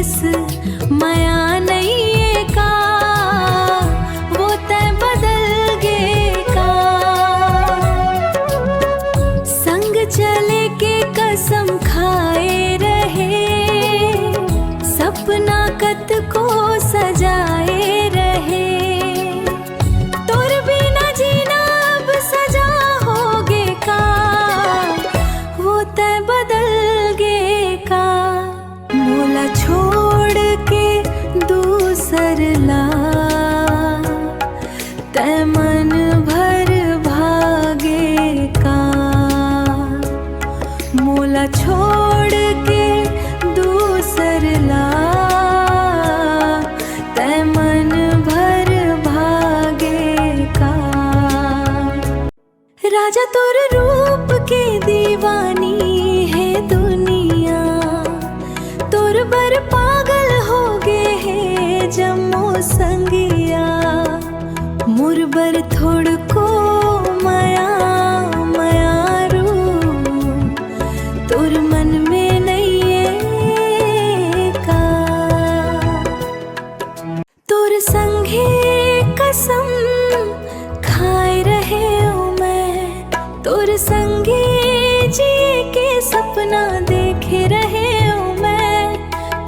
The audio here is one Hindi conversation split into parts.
कस माया नहीं का, वो तय बदल गे का। संग चले के कसम खाए रहे, सपना कत को सजाए रहे। तोर बिना जीना अब सजा होगे का, वो तय बदल गे का। मोला छोड़ के दूसर ला, तय मन भर भागे का। मोला छोड़ के दूसर ला, तय मन भर भागे का। राजा तोर रूप के दीवानी है दुनिया, तोर बर पागल हो गे है जम्मो संगिया। मुरबर थोड़ को माया मायारू, तोर मन में नहीं है का। तोर संगे कसम खाए रहे हूँ मैं, तोर संगे जिए के सपना देखे रहे हूँ मैं।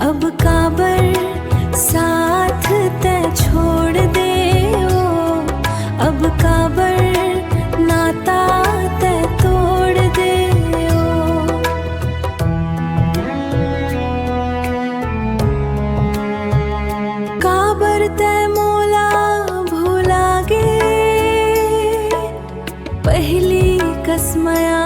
अब काबर साथ तय छोड़ दे ओ, अब काबर नाता तय तोड़ दे ओ। काबर तय मोला भुला गे, पहली कसमया